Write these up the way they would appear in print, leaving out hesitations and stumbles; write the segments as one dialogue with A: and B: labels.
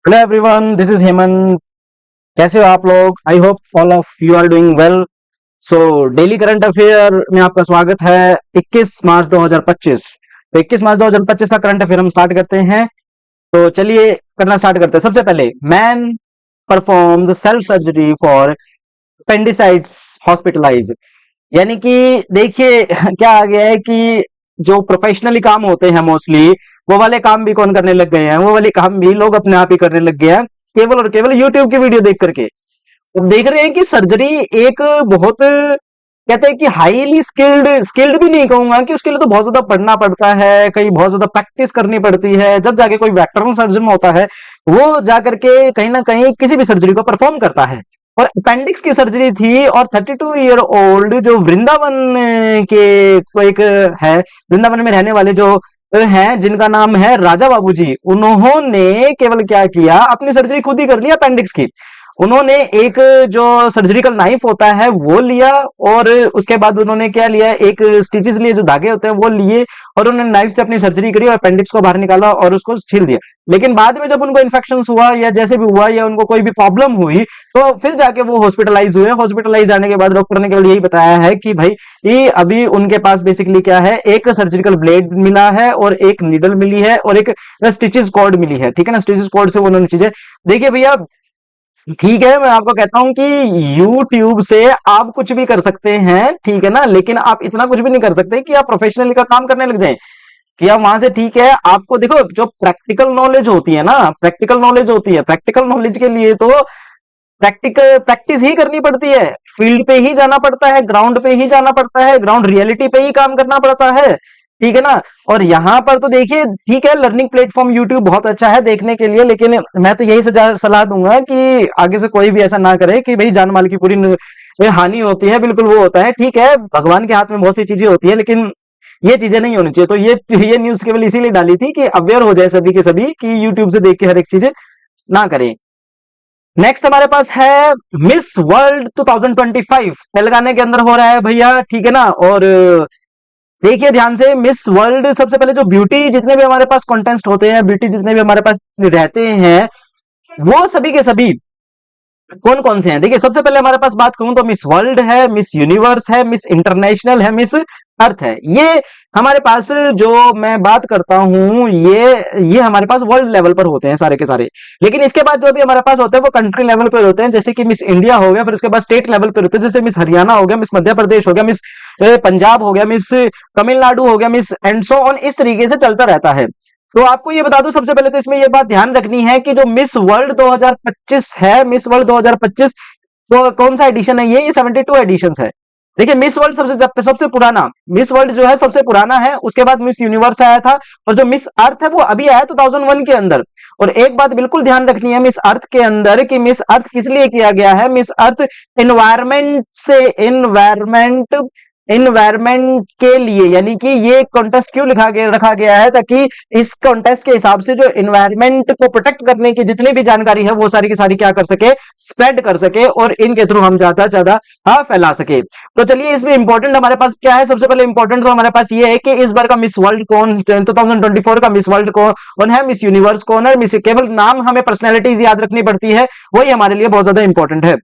A: Hello everyone, this is Hemant. कैसे हो आप लोग? I hope all of you are doing well. So daily current affair में आपका स्वागत है। 21 मार्च 2025। तो 21 मार्च 2025 का करंट अफेयर हम स्टार्ट करते हैं। तो चलिए करना स्टार्ट करते हैं। सबसे पहले, man performs self surgery for appendicitis hospitalise. यानी कि देखिए क्या आ गया है कि जो प्रोफेशनली काम होते हैं मोस्टली, वो वाले काम भी कौन करने लग गए हैं? वो वाले काम भी लोग अपने आप ही करने लग गए हैं, केवल और केवल यूट्यूब की वीडियो देख करके। तो देख रहे हैं कि सर्जरी एक बहुत कहते हैं कि हाईली स्किल्ड स्किल्ड भी नहीं कहूंगा कि उसके लिए तो बहुत ज्यादा पढ़ना पड़ता है, कहीं बहुत ज्यादा प्रैक्टिस करनी पड़ती है। जब जाके कोई वेटरन सर्जन होता है, वो जाकर के कहीं ना कहीं किसी भी सर्जरी को परफॉर्म करता है। और अपेंडिक्स की सर्जरी थी, और 32 ईयर ओल्ड जो वृंदावन के कोई एक है, वृंदावन में रहने वाले जो हैं, जिनका नाम है राजा बाबूजी, उन्होंने केवल क्या किया, अपनी सर्जरी खुद ही कर लिया अपेंडिक्स की। उन्होंने एक जो सर्जिकल नाइफ होता है वो लिया, और उसके बाद उन्होंने क्या लिया, एक स्टिचेस लिए, जो धागे होते हैं वो लिए, और उन्होंने नाइफ से अपनी सर्जरी करी और अपेंडिक्स को बाहर निकाला और उसको छील दिया। लेकिन बाद में जब उनको इन्फेक्शन हुआ या जैसे भी हुआ, या उनको कोई भी प्रॉब्लम हुई, तो फिर जाके वो हॉस्पिटलाइज हुए। हॉस्पिटलाइज जाने के बाद डॉक्टर ने केवल यही बताया है कि भाई ये अभी उनके पास बेसिकली क्या है, एक सर्जिकल ब्लेड मिला है, और एक नीडल मिली है, और एक स्टिचेस कॉर्ड मिली है। ठीक है ना, स्टिचेस कॉर्ड से उन्होंने चीजें। देखिए भैया, ठीक है, मैं आपको कहता हूं कि YouTube से आप कुछ भी कर सकते हैं, ठीक है ना, लेकिन आप इतना कुछ भी नहीं कर सकते कि आप प्रोफेशनली का काम करने लग जाएं। कि आप वहां से, ठीक है, आपको देखो जो प्रैक्टिकल नॉलेज होती है ना, प्रैक्टिकल नॉलेज होती है, प्रैक्टिकल नॉलेज के लिए तो प्रैक्टिस ही करनी पड़ती है। फील्ड पे ही जाना पड़ता है, ग्राउंड पे ही जाना पड़ता है, ग्राउंड रियलिटी पे ही काम करना पड़ता है। ठीक है ना। और यहां पर तो देखिए, ठीक है, लर्निंग प्लेटफॉर्म यूट्यूब बहुत अच्छा है देखने के लिए, लेकिन मैं तो यही सलाह दूंगा कि आगे से कोई भी ऐसा ना करे कि भाई जान माल की पूरी हानि होती है। बिल्कुल वो होता है, ठीक है, भगवान के हाथ में बहुत सी चीजें होती है, लेकिन ये चीजें नहीं होनी चाहिए। तो ये न्यूज केवल इसीलिए डाली थी कि अवेयर हो जाए सभी के सभी कि यूट्यूब से देख के हर एक चीज ना करें। नेक्स्ट हमारे पास है मिस वर्ल्ड 2025, तेलंगाना के अंदर हो रहा है भैया, ठीक है ना। और देखिए ध्यान से, मिस वर्ल्ड सबसे पहले जो ब्यूटी जितने भी हमारे पास कॉन्टेस्ट होते हैं, ब्यूटी जितने भी हमारे पास रहते हैं, वो सभी के सभी कौन कौन से हैं। देखिए सबसे पहले हमारे पास बात करूं तो मिस वर्ल्ड है, मिस यूनिवर्स है, मिस इंटरनेशनल है, मिस अर्थ है। ये हमारे पास जो मैं बात करता हूं, ये हमारे पास वर्ल्ड लेवल पर होते हैं सारे के सारे। लेकिन इसके बाद जो भी हमारे पास होते हैं वो कंट्री लेवल पर होते हैं, जैसे कि मिस इंडिया हो गया, फिर उसके बाद स्टेट लेवल पर होते हैं, जैसे मिस हरियाणा हो गया, मिस मध्य प्रदेश हो गया, मिस पंजाब हो गया, मिस तमिलनाडु हो गया, मिस एंड सो ऑन, इस तरीके से चलता रहता है। तो आपको ये बता दूं, सबसे पहले तो इसमें ये बात ध्यान रखनी है कि जो मिस वर्ल्ड 2025 है, मिस वर्ल्ड 2025 तो कौन सा एडिशन है, ये 72 एडिशन है। देखिए मिस वर्ल्ड सबसे पुराना, मिस वर्ल्ड जो है सबसे पुराना है, उसके बाद मिस यूनिवर्स आया था, और जो मिस अर्थ है वो अभी आया 2001 के अंदर। और एक बात बिल्कुल ध्यान रखनी है मिस अर्थ के अंदर, कि मिस अर्थ किस लिए किया गया है। मिस अर्थ इन्वायरमेंट के लिए, यानी कि ये कॉन्टेस्ट क्यों रखा गया है, ताकि इस कॉन्टेस्ट के हिसाब से जो इन्वायरमेंट को प्रोटेक्ट करने की जितनी भी जानकारी है वो सारी की सारी क्या कर सके, स्प्रेड कर सके, और इनके थ्रू हम ज्यादा से ज्यादा फैला सके। तो चलिए इसमें इंपॉर्टेंट हमारे पास क्या है, सबसे पहले इंपॉर्टेंट तो हमारे पास ये है कि इस बार का मिस वर्ल्ड कौन, 2024 का मिस वर्ल्ड कौन है, मिस यूनिवर्स कौन है। मिस केवल नाम हमें पर्सनैलिटीज याद रखनी पड़ती है, वही हमारे लिए बहुत ज्यादा इंपॉर्टेंट है।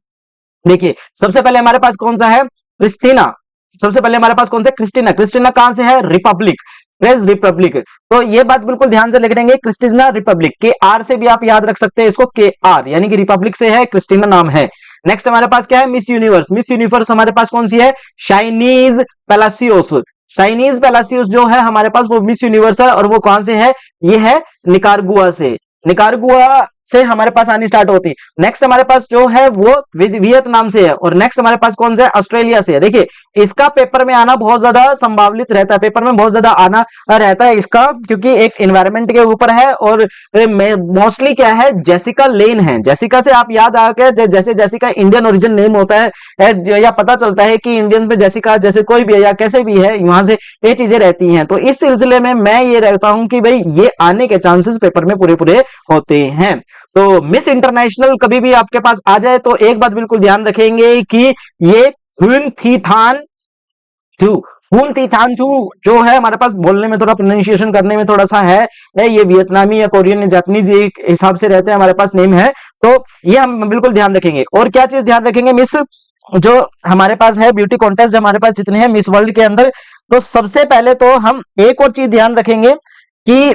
A: देखिए सबसे पहले हमारे पास कौन सा है, क्रिस्टीना। सबसे पहले हमारे पास कौन सा, क्रिस्टीना। क्रिस्टीना कहां से है, रिपब्लिक, प्रेस रिपब्लिक। तो ये बात बिल्कुल ध्यान से लिख देंगे, क्रिस्टीना रिपब्लिक, के आर से भी आप याद रख सकते हैं इसको, के आर, यानी कि रिपब्लिक से है, क्रिस्टीना नाम है। नेक्स्ट हमारे पास क्या है, मिस यूनिवर्स। मिस यूनिवर्स हमारे पास कौन सी है, शाइनीज पेलासियोस। चाइनीज पेलासियोस जो है हमारे पास, वो मिस यूनिवर्स है, और वो कहां से है, ये है निकारागुआ से। निकारागुआ से हमारे पास आनी स्टार्ट होती है। नेक्स्ट हमारे पास जो है वो वियतनाम से है, और नेक्स्ट हमारे पास कौन सा है, ऑस्ट्रेलिया से है। देखिए इसका पेपर में आना बहुत ज्यादा संभावित रहता है, पेपर में बहुत ज्यादा आना रहता है इसका, क्योंकि एक एनवायरमेंट के ऊपर है। और मोस्टली क्या है, जेसिका लेन है। जेसिका से आप याद आ गए, जैसे जेसिका इंडियन ओरिजिन नेम होता है, या पता चलता है कि इंडियंस में जेसिका जैसे कोई भी है या कैसे भी है, वहां से ये चीजें रहती हैं। तो इस सिलसिले में मैं ये रहता हूं कि भाई ये आने के चांसेस पेपर में पूरे पूरे होते हैं। तो मिस इंटरनेशनल कभी भी आपके पास आ जाए तो एक बात बिल्कुल ध्यान रखेंगे कि ये हुन थी थान हून ती थानचू जो है हमारे पास बोलने में थोड़ा प्रोनाउंसिएशन करने में थोड़ा सा है ये वियतनामी या कोरियन या जापानीज एक हिसाब से रहते हैं हमारे पास नेम है, तो ये हम बिल्कुल ध्यान रखेंगे। और क्या चीज ध्यान रखेंगे, मिस जो हमारे पास है ब्यूटी कॉन्टेस्ट हमारे पास जितने हैं मिस वर्ल्ड के अंदर, तो सबसे पहले तो हम एक और चीज ध्यान रखेंगे कि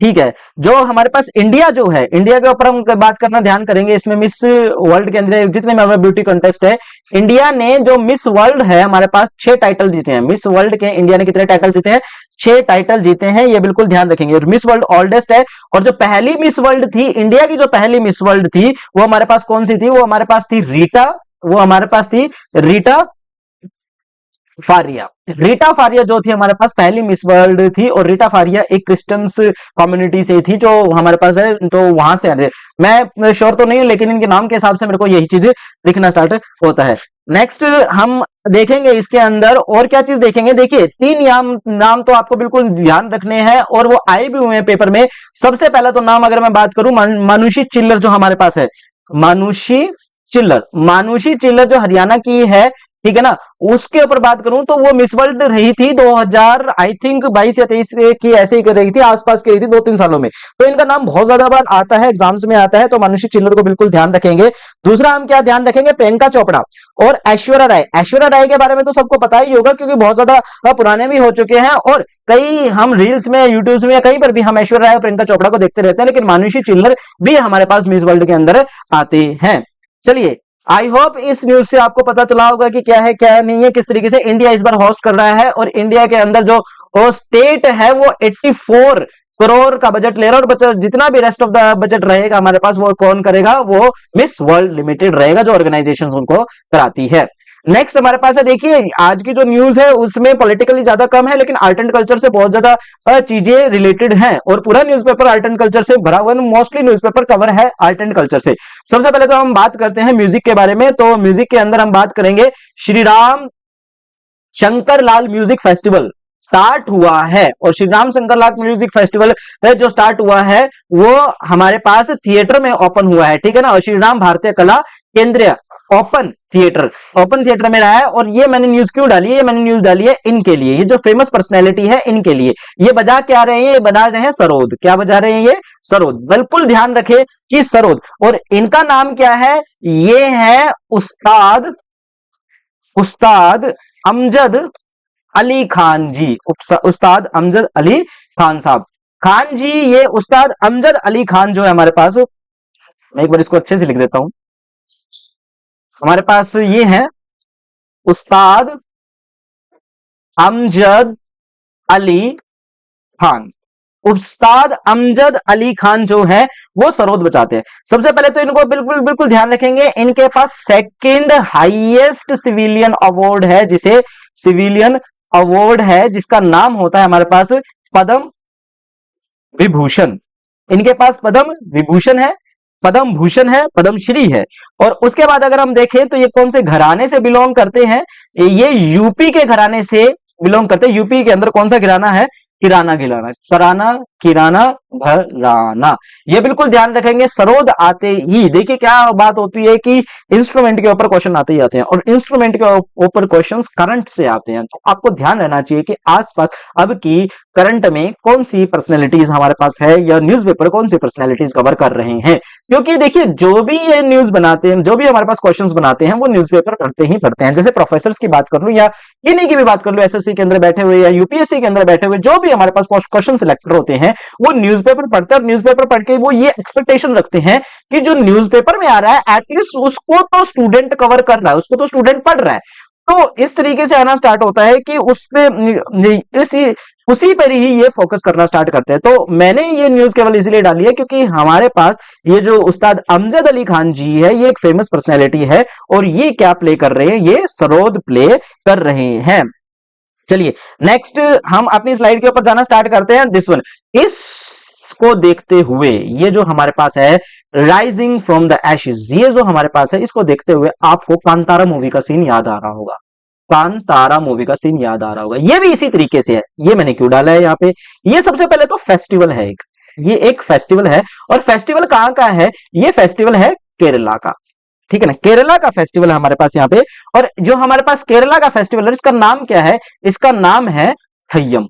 A: ठीक है, जो हमारे पास इंडिया जो है, इंडिया के ऊपर हम बात करना ध्यान करेंगे इसमें। मिस वर्ल्ड के अंदर जितने में ब्यूटी कंटेस्ट है, इंडिया ने जो मिस वर्ल्ड है हमारे पास 6 टाइटल जीते हैं। मिस वर्ल्ड के इंडिया ने कितने टाइटल जीते हैं? 6 टाइटल जीते हैं, ये बिल्कुल ध्यान रखेंगे। और मिस वर्ल्ड ओल्डेस्ट है, और जो पहली मिस वर्ल्ड थी इंडिया की, जो पहली मिस वर्ल्ड थी वो हमारे पास कौन सी थी? वो हमारे पास थी रीटा, वो हमारे पास थी रीटा फारिया। रीटा फारिया जो थी हमारे पास पहली मिस वर्ल्ड थी, और रीटा फारिया एक क्रिश्चियंस कम्युनिटी से थी जो हमारे पास है, तो वहां से आते। मैं श्योर तो नहीं हूं, लेकिन इनके नाम के हिसाब से मेरे को यही चीज दिखना स्टार्ट होता है। नेक्स्ट हम देखेंगे इसके अंदर और क्या चीज देखेंगे। देखिए 3 नाम तो आपको बिल्कुल ध्यान रखने हैं, और वो आए भी हुए हैं पेपर में। सबसे पहला तो नाम अगर मैं बात करूं, मानुषी चिल्लर जो हमारे पास है, मानुषी चिल्लर जो हरियाणा की है, ठीक है ना, उसके ऊपर बात करूं तो वो मिस वर्ल्ड रही थी 2000 आई थिंक 22 या 23 की, ऐसे ही कर रही थी, आसपास की रही थी 2-3 सालों में। तो इनका नाम बहुत ज्यादा बार आता है, एग्जाम्स में आता है, तो मानुषी चिल्लर को बिल्कुल ध्यान रखेंगे। दूसरा हम क्या ध्यान रखेंगे? प्रियंका चोपड़ा और ऐश्वर्या राय। ऐश्वर्या राय के बारे में तो सबको पता ही होगा, क्योंकि बहुत ज्यादा पुराने भी हो चुके हैं, और कई हम रील्स में, यूट्यूब में, कहीं पर भी हम ऐश्वर्या राय और प्रियंका चोपड़ा को देखते रहते हैं, लेकिन मानुषी चिल्लर भी हमारे पास मिस वर्ल्ड के अंदर आते हैं। चलिए, आई होप इस न्यूज से आपको पता चला होगा कि क्या है क्या नहीं है, किस तरीके से इंडिया इस बार होस्ट कर रहा है, और इंडिया के अंदर जो स्टेट है वो 84 करोड़ का बजट ले रहा है, और जितना भी रेस्ट ऑफ द बजट रहेगा हमारे पास वो कौन करेगा? वो मिस वर्ल्ड लिमिटेड रहेगा, जो ऑर्गेनाइजेशन उनको कराती है। नेक्स्ट हमारे पास है, देखिए आज की जो न्यूज है उसमें पॉलिटिकली ज्यादा कम है, लेकिन आर्ट एंड कल्चर से बहुत ज्यादा चीजें रिलेटेड हैं, और पूरा न्यूज़पेपर आर्ट एंड कल्चर से भरा हुआ है। मोस्टली न्यूज़पेपर कवर है आर्ट एंड कल्चर से। सबसे पहले तो हम बात करते हैं म्यूजिक के बारे में, तो म्यूजिक के अंदर हम बात करेंगे Shri Ram Shankar Lal music festival start हुआ है, और श्री राम शंकर लाल म्यूजिक फेस्टिवल जो स्टार्ट हुआ है वो हमारे पास थिएटर में ओपन हुआ है, ठीक है ना, और श्री राम भारतीय कला केंद्रीय ओपन थिएटर में रहा है। और ये मैंने न्यूज क्यों डाली है? ये मैंने न्यूज डाली है इनके लिए, ये जो फेमस पर्सनैलिटी है इनके लिए। ये बजा क्या रहे हैं? ये बजा रहे हैं सरोद। क्या बजा रहे हैं? ये सरोद। बिल्कुल ध्यान रखे कि सरोद। और इनका नाम क्या है? ये है उस्ताद अमजद अली खान जी। उस्ताद अमजद अली खान साहब, खान जी, ये उस्ताद अमजद अली खान जो है हमारे पास, मैं एक बार इसको अच्छे से लिख देता हूं। हमारे पास ये है उस्ताद अमजद अली खान। उस्ताद अमजद अली खान जो है वो सरोद बजाते हैं। सबसे पहले तो इनको बिल्कुल बिल्कुल ध्यान रखेंगे, इनके पास सेकंड हाईएस्ट सिविलियन अवार्ड है, जिसे सिविलियन अवार्ड है जिसका नाम होता है हमारे पास पद्म विभूषण। इनके पास पद्म विभूषण है, पद्म भूषण है, पद्मश्री है। और उसके बाद अगर हम देखें तो ये कौन से घराने से बिलोंग करते हैं? ये यूपी के घराने से बिलोंग करते हैं। यूपी के अंदर कौन सा घराना है? किराना घराना। ये बिल्कुल ध्यान रखेंगे। सरोद आते ही देखिए क्या बात होती है कि इंस्ट्रूमेंट के ऊपर क्वेश्चन आते ही आते हैं, और इंस्ट्रूमेंट के ऊपर क्वेश्चंस करंट से आते हैं, तो आपको ध्यान रहना चाहिए कि आसपास अब की करंट में कौन सी पर्सनैलिटीज हमारे पास है, या न्यूज़पेपर कौन सी पर्सनैलिटीज कवर कर रहे हैं। क्योंकि देखिए जो भी ये न्यूज बनाते हैं, जो भी हमारे पास क्वेश्चंस बनाते हैं, वो न्यूज़पेपर पढ़ते ही पढ़ते हैं। जैसे प्रोफेसर की बात कर लूं या इन्हीं की भी बात कर लूं, एसएससी के अंदर बैठे हुए या यूपीएससी के अंदर बैठे हुए जो भी हमारे पास क्वेश्चन सिलेक्टर होते हैं, वो न्यूज़पेपर पढ़ते हैं, और न्यूज़पेपर पढ़ के वो ये एक्सपेक्टेशन रखते हैं कि जो न्यूज़पेपर में आ रहा है एटलीस्ट उसको तो स्टूडेंट कवर कर रहा है, उसको तो स्टूडेंट पढ़ रहा है। तो इस तरीके से आना स्टार्ट होता है कि उसपे उसी पर ही ये फोकस करना स्टार्ट करते हैं। तो मैंने ये न्यूज केवल इसलिए डाली है क्योंकि हमारे पास ये जो उस्ताद अमजद अली खान जी है, ये एक फेमस पर्सनैलिटी है, और ये क्या प्ले कर रहे हैं? ये सरोद प्ले कर रहे हैं। चलिए नेक्स्ट हम अपनी स्लाइड के ऊपर जाना स्टार्ट करते हैं। दिस वन, इसको देखते हुए ये जो हमारे पास है राइजिंग फ्रॉम द एशेज, ये जो हमारे पास है, इसको देखते हुए आपको कांतारा मूवी का सीन याद आ रहा होगा। कांतारा मूवी का सीन याद आ रहा होगा। ये भी इसी तरीके से है। ये मैंने क्यों डाला है यहाँ पे? ये सबसे पहले तो फेस्टिवल है एक, ये एक फेस्टिवल है, और फेस्टिवल कहां का है? ये फेस्टिवल है केरला का। ठीक है ना, केरला का फेस्टिवल है हमारे पास यहाँ पे। और जो हमारे पास केरला का फेस्टिवल है इसका नाम क्या है, इसका नाम है Theyyam.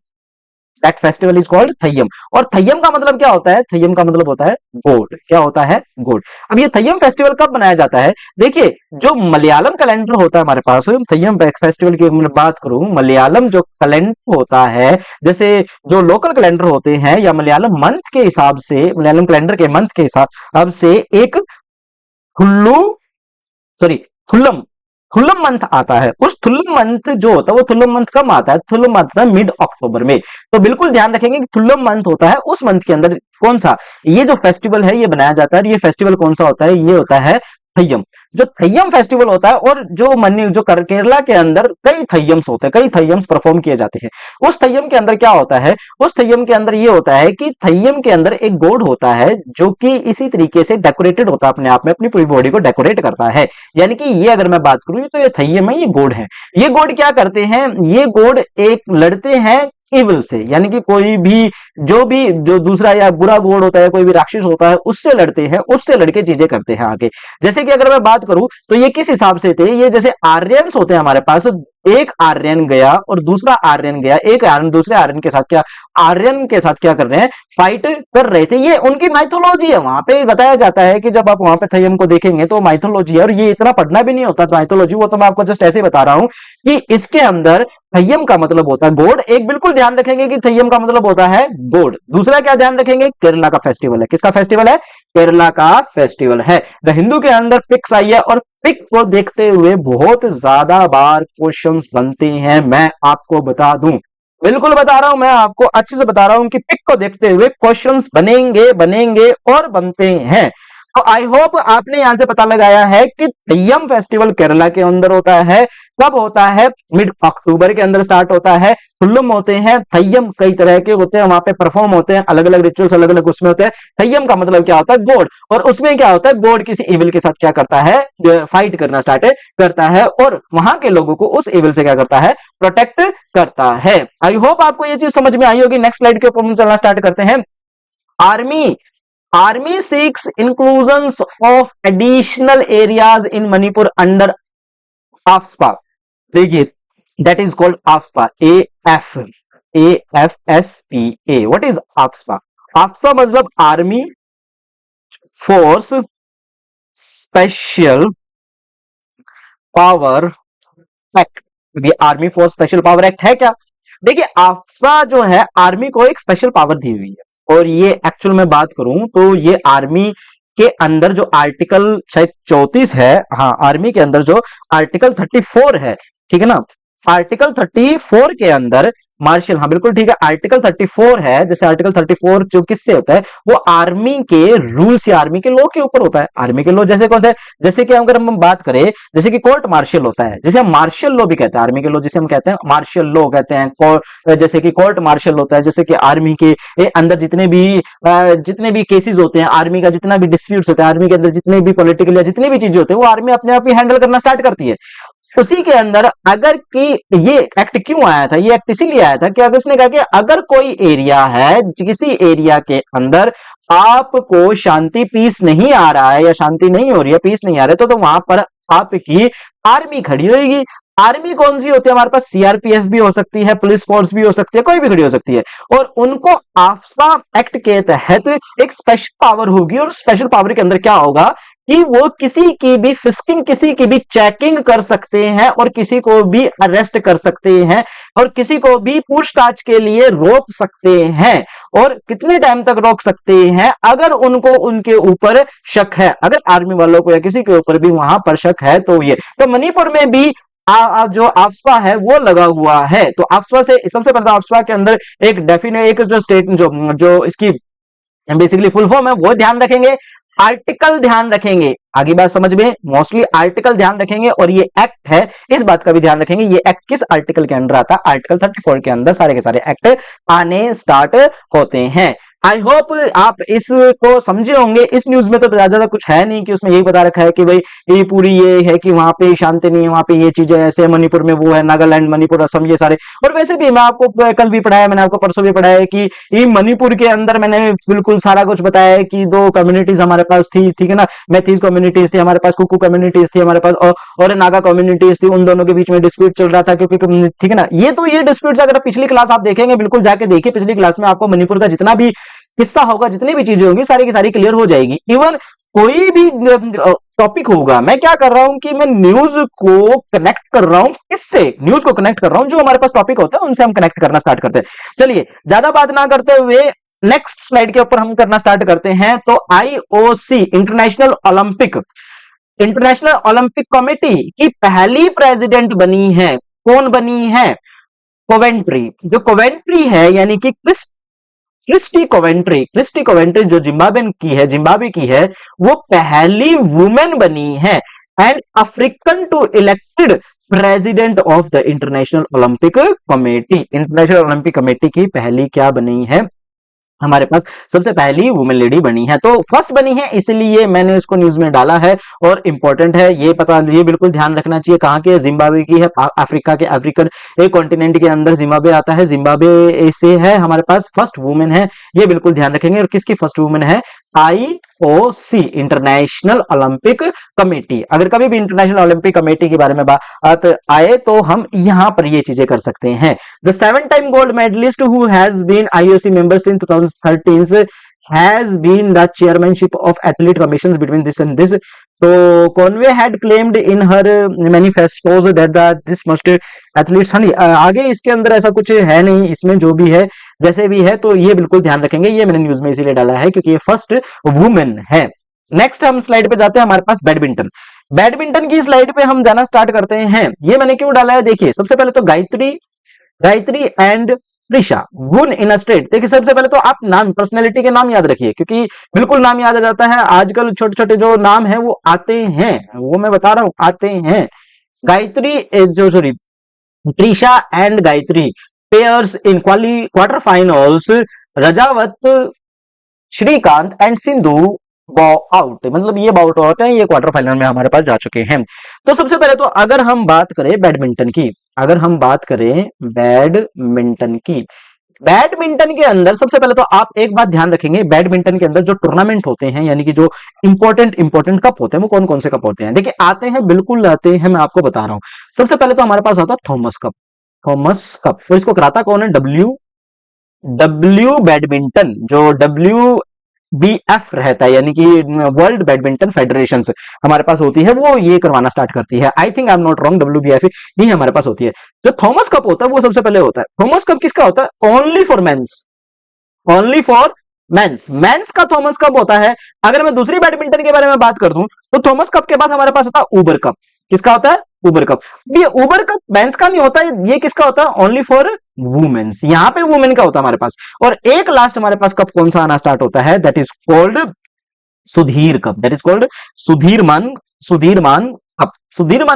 A: That festival is called Theyyam. और थय्यम का मतलब क्या होता है, थय्यम का मतलब होता है गोड। क्या होता है, गोड। अब ये थय्यम फेस्टिवल कब मनाया जाता है, देखिए जो मलयालम कैलेंडर होता है हमारे पास, थय्यम फेस्टिवल की मैं बात करूं, मलयालम जो कैलेंडर होता है, जैसे जो लोकल कैलेंडर होते हैं या मलयालम मंथ के हिसाब से, मलयालम कैलेंडर के मंथ के हिसाब से एक थुल्लू सॉरी थुल्लम थुल्लम मंथ आता है। उस थुल्लम मंथ जो होता है वो थुल्लम मंथ कब आता है, थुल्लम मंथ आता है मिड अक्टूबर में। तो बिल्कुल ध्यान रखेंगे कि थुल्लम मंथ होता है, उस मंथ के अंदर कौन सा ये जो फेस्टिवल है ये बनाया जाता है। ये फेस्टिवल कौन सा होता है, ये होता है थय्यम। जो थय्यम फेस्टिवल होता है, और जो केरला के अंदर कई थय्यम्स होते हैं, कई थय्यम्स परफॉर्म किए जाते हैं। उस थय्यम के अंदर क्या होता है, उस थय्यम के अंदर ये होता है कि थय्यम के अंदर एक गॉड होता है जो कि इसी तरीके से डेकोरेटेड होता है, अपने आप में अपनी पूरी बॉडी को डेकोरेट करता है। यानी कि ये अगर मैं बात करूं तो ये थय्यम है, ये गॉड है। ये गॉड क्या करते हैं, ये गॉड एक लड़ते हैं इविल से, यानी कि कोई भी जो दूसरा या बुरा गॉड होता है, कोई भी राक्षस होता है, उससे लड़ते हैं, उससे लड़के चीजें करते हैं आगे। जैसे कि अगर मैं बात करूं तो ये किस हिसाब से थे, ये जैसे आर्यंस होते हैं हमारे पास, एक आर्यन गया और दूसरा आर्यन गया, एक आर्यन दूसरे आर्यन के साथ क्या कर रहे हैं, फाइट कर रहे थे। ये उनकी माइथोलॉजी है, वहां पे बताया जाता है कि जब आप वहां पे थय्यम को देखेंगे तो माइथोलॉजी है, और ये इतना पढ़ना भी नहीं होता माइथोलॉजी, वो तो मैं आपको जस्ट ऐसे ही बता रहा हूं कि इसके अंदर थय्यम का मतलब होता है गॉड। एक बिल्कुल ध्यान रखेंगे कि थय्यम का मतलब होता है गॉड। दूसरा क्या ध्यान रखेंगे, केरला का फेस्टिवल है। किसका फेस्टिवल है, केरला का फेस्टिवल है। द हिंदू के अंदर पिक्स आई है, और पिक को देखते हुए बहुत ज्यादा बार क्वेश्चंस बनते हैं, मैं आपको बता दूं, बिल्कुल बता रहा हूं, मैं आपको अच्छे से बता रहा हूं कि पिक को देखते हुए क्वेश्चंस बनेंगे और बनते हैं। तो आई होप आपने यहां से पता लगाया है कि थय्यम फेस्टिवल केरला के अंदर होता है। कब होता है, मिड अक्टूबर के अंदर स्टार्ट होता है। थुल्लम होते हैं, थय्यम कई तरह के होते हैं, वहां पे परफॉर्म होते हैं, अलग अलग रिचुअल्स अलग अलग उसमें होते हैं। थय्यम का मतलब क्या होता है, गॉड। और उसमें क्या होता है, गॉड किसी इविल के साथ क्या करता है, फाइट करना स्टार्ट करता है, और वहां के लोगों को उस इविल से क्या करता है, प्रोटेक्ट करता है। आई होप आपको ये चीज समझ में आई होगी। नेक्स्ट स्लाइड के ऊपर हम चलना स्टार्ट करते हैं। Army seeks inclusions of additional areas in Manipur under AFSPA। देखिए, that is called AFSPA, AFSPA। What is AFSPA? AFSPA मतलब army force special power act. ये army force special power act है क्या, देखिए AFSPA जो है आर्मी को एक स्पेशल पावर दी हुई है। और ये एक्चुअल में बात करूं तो ये आर्मी के अंदर जो आर्टिकल शायद 34 है, हाँ आर्मी के अंदर जो आर्टिकल 34 है, ठीक है ना, आर्टिकल 34 के अंदर मार्शल, हाँ बिल्कुल ठीक है, आर्टिकल 34 है। जैसे आर्टिकल 34 जो किससे होता है, वो आर्मी के रूल्स या आर्मी के लॉ के ऊपर होता है। आर्मी के लॉ जैसे कौन सा है, जैसे कि अगर हम बात करें, जैसे कि कोर्ट मार्शल होता है, जैसे हम मार्शल लॉ भी कहते हैं, आर्मी के लॉ जिसे हम कहते हैं मार्शल लॉ कहते हैं, जैसे कि कोर्ट मार्शल होता है, जैसे कि आर्मी के अंदर जितने भी केसेस होते हैं, आर्मी का जितना भी डिस्प्यूट्स होते हैं, आर्मी के अंदर जितने भी पॉलिटिकल या जितनी भी चीजें होती है, वो आर्मी अपने आप ही हैंडल करना स्टार्ट करती है। उसी के अंदर अगर कि ये एक्ट क्यों आया था, ये एक्ट इसीलिए आया था कि अगर इसने कहा कि अगर कोई एरिया है, किसी एरिया के अंदर आपको शांति पीस नहीं आ रहा है या शांति नहीं हो रही है, पीस नहीं आ रहा है, तो वहां पर आपकी आर्मी खड़ी होगी। आर्मी कौन सी होती है हमारे पास, सीआरपीएफ भी हो सकती है, पुलिस फोर्स भी हो सकती है, कोई भी खड़ी हो सकती है। और उनको AFSPA एक्ट के तहत एक स्पेशल पावर होगी, और स्पेशल पावर के अंदर क्या होगा कि वो किसी की भी फिस्किंग, किसी की भी चेकिंग कर सकते हैं, और किसी को भी अरेस्ट कर सकते हैं, और किसी को भी पूछताछ के लिए रोक सकते हैं। और कितने टाइम तक रोक सकते हैं, अगर उनको उनके ऊपर शक है, अगर आर्मी वालों को या किसी के ऊपर भी वहां पर शक है तो ये। तो मणिपुर में भी जो AFSPA है वो लगा हुआ है। तो AFSPA से सबसे पहले AFSPA के अंदर एक डेफिनेट एक जो स्टेट जो इसकी बेसिकली फुल फॉर्म है वो ध्यान रखेंगे, आर्टिकल ध्यान रखेंगे, आगे बात समझ में, मोस्टली आर्टिकल ध्यान रखेंगे। और ये एक्ट है, इस बात का भी ध्यान रखेंगे, ये एक्ट किस आर्टिकल के अंदर आता है, आर्टिकल 34 के अंदर सारे के सारे एक्ट आने स्टार्ट होते हैं। आई होप आप इसको समझे होंगे। इस न्यूज में तो ज्यादा कुछ है नहीं कि उसमें यही बता रखा है कि भाई ये पूरी ये है कि वहां पे शांति नहीं है, वहां पे ये चीजें ऐसे, मणिपुर में वो है, नागालैंड, मणिपुर, असम, ये सारे। और वैसे भी मैं आपको कल भी पढ़ाया, मैंने आपको परसों भी पढ़ाया कि ये मणिपुर के अंदर मैंने बिल्कुल सारा कुछ बताया है कि दो कम्युनिटीज हमारे पास थी, ठीक है ना, मैथीज कम्युनिटीज थी हमारे पास, कुकू कम्युनिटीज थी हमारे पास, और नागा कम्युनिटीज थी, उन दोनों के बीच में डिस्प्यूट चल रहा था क्योंकि, ठीक है ना। ये डिस्प्यूट अगर पिछली क्लास आप देखेंगे, बिल्कुल जाके देखिए पिछली क्लास में, आपको मणिपुर का जितना भी किस्सा होगा, जितनी भी चीजें होंगी, सारी की सारी क्लियर हो जाएगी। इवन कोई भी टॉपिक होगा, मैं क्या कर रहा हूं कि मैं न्यूज को कनेक्ट कर रहा हूं, किससे, न्यूज को कनेक्ट कर रहा हूं, जो हमारे पास टॉपिक होता है उनसे हम कनेक्ट करना स्टार्ट करते हैं। चलिए ज्यादा बात ना करते हुए नेक्स्ट स्लाइड के ऊपर हम करना स्टार्ट करते हैं। तो आईओसी, इंटरनेशनल ओलंपिक कमेटी की पहली प्रेसिडेंट बनी है, कौन बनी है? कोवेंट्री। जो कोवेंट्री है यानी कि क्रिस्टी कोवेंट्री जो जिम्बाब्वे की है, वो पहली वुमेन बनी है and African to elected president of the International Olympic Committee की पहली क्या बनी है हमारे पास? सबसे पहली वुमेन लेडी बनी है। तो फर्स्ट बनी है, इसलिए मैंने इसको न्यूज में डाला है और इंपॉर्टेंट है ये पता, ये बिल्कुल ध्यान रखना चाहिए। कहां की है? जिम्बाब्वे की है, अफ्रीका के, अफ्रीकन एक कॉन्टिनेंट के अंदर जिम्बाब्वे आता है, जिम्बाब्वे से है हमारे पास, फर्स्ट वुमेन है, ये बिल्कुल ध्यान रखेंगे। और किसकी फर्स्ट वुमेन है? IOC, international Olympic committee. अगर कभी भी इंटरनेशनल ओलंपिक कमेटी के बारे में बात आए तो हम यहां पर ये चीजें कर सकते हैं। The 7-time gold medalist who has been IOC member since 2013 has been the chairmanship of athlete commissions between this and this. So Conway had claimed in her manifestos that this must athletes, हाँ आगे इसके अंदर ऐसा कुछ है नहीं, इसमें जो भी है जैसे भी है, तो ये बिल्कुल ध्यान रखेंगे। ये मैंने न्यूज में इसीलिए डाला है क्योंकि ये फर्स्ट वुमेन है। नेक्स्ट हम स्लाइड पे जाते हैं, हमारे पास बैडमिंटन की स्लाइड पे हम जाना स्टार्ट करते हैं। ये मैंने क्यों डाला है? देखिए सबसे पहले तो गायत्री एंड प्रिशा गुन इन स्टेट। देखिए सबसे पहले तो आप नाम, पर्सनैलिटी के नाम याद रखिए क्योंकि बिल्कुल नाम याद आ जाता है। आजकल छोटे छोटे जो नाम है वो आते हैं, वो मैं बता रहा हूं आते हैं। गायत्री जो sorry Prisha and Gayatri pairs in quarter finals, Rajawat, Srikanth and Sindhu bow out, मतलब ये बाउट आउट है, ये क्वार्टर फाइनल में हमारे पास जा चुके हैं। तो सबसे पहले तो अगर हम बात करें बैडमिंटन की, बैडमिंटन के अंदर सबसे पहले तो आप एक बात ध्यान रखेंगे, बैडमिंटन के अंदर जो टूर्नामेंट होते हैं यानी कि जो इंपॉर्टेंट कप होते हैं, वो कौन कौन से कप होते हैं? देखिए आते हैं, बिल्कुल आते हैं, मैं आपको बता रहा हूं। सबसे पहले तो हमारे पास आता है थॉमस कप। तो इसको कराता कौन है? डब्ल्यू बैडमिंटन, जो WBF रहता है यानी कि वर्ल्ड बैडमिंटन फेडरेशन हमारे पास होती है, वो ये करवाना स्टार्ट करती है। I think I am not wrong, WBF ही हमारे पास होती है। जो थॉमस कप होता है वो सबसे पहले होता है। थॉमस कप किसका होता है? ओनली फॉर मेंस का थॉमस कप होता है। अगर मैं दूसरी बैडमिंटन के बारे में बात कर दूं तो थॉमस कप के बाद हमारे पास होता है ऊबर कप। किसका होता है? Uber cup. ये ऊबर कप मेंस का नहीं होता है, ये किसका होता है? Only for women's. यहां पे वुमेन का होता है हमारे पास। और एक लास्ट हमारे पास कप कौन सा आना स्टार्ट होता है? That is called Sudir Cup, that is called Sudirman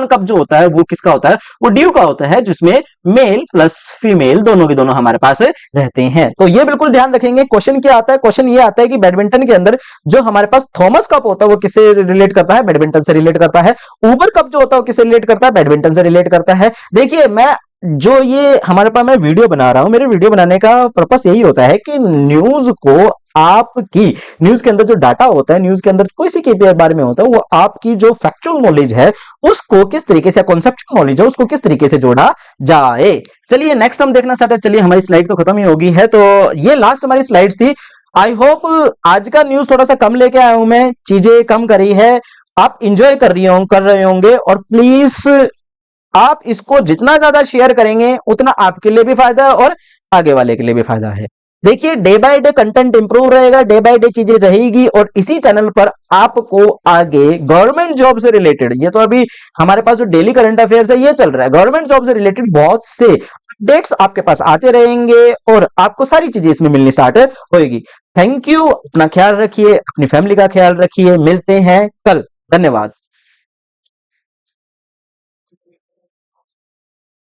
A: Cup जो होता है वो किसका होता है? वो ड्यू का होता है, जिसमें मेल प्लस फीमेल दोनों के दोनों हमारे पास रहते हैं। तो ये बिल्कुल ध्यान रखेंगे। क्वेश्चन क्या आता है? क्वेश्चन ये आता है कि बैडमिंटन के अंदर जो हमारे पास थॉमस कप होता है वो किससे रिलेट करता है? बैडमिंटन से रिलेट करता है। ऊबर कप जो होता है वो किससे रिलेट करता है? बैडमिंटन से रिलेट करता है। देखिए मैं जो ये हमारे पास मैं वीडियो बना रहा हूं, मेरे वीडियो बनाने का पर्पस यही होता है कि न्यूज को, आपकी न्यूज के अंदर जो डाटा होता है, न्यूज के अंदर कोई सी के बारे में होता है, वो आपकी जो फैक्चुअल नॉलेज है उसको किस तरीके से, कॉन्सेप्चुअल नॉलेज है उसको किस तरीके से जोड़ा जाए। चलिए नेक्स्ट हम देखना स्टार्ट है। चलिए हमारी स्लाइड तो खत्म ही होगी है, तो ये लास्ट हमारी स्लाइड्स थी। आई होप आज का न्यूज थोड़ा सा कम लेके आया हूं मैं, चीजें कम करी है, आप इंजॉय कर रहे होंगे। और प्लीज आप इसको जितना ज्यादा शेयर करेंगे उतना आपके लिए भी फायदा है और आगे वाले के लिए भी फायदा है। देखिए day by day content improve रहेगा, डे बाय डे चीजें रहेगी, और इसी चैनल पर आपको आगे गवर्नमेंट जॉब से रिलेटेड, ये तो अभी हमारे पास जो डेली करंट अफेयर्स है ये चल रहा है, गवर्नमेंट जॉब से रिलेटेड बहुत से अपडेट्स आपके पास आते रहेंगे और आपको सारी चीजें इसमें मिलनी स्टार्ट होएगी। थैंक यू, अपना ख्याल रखिए, अपनी फैमिली का ख्याल रखिए, मिलते हैं कल। धन्यवाद।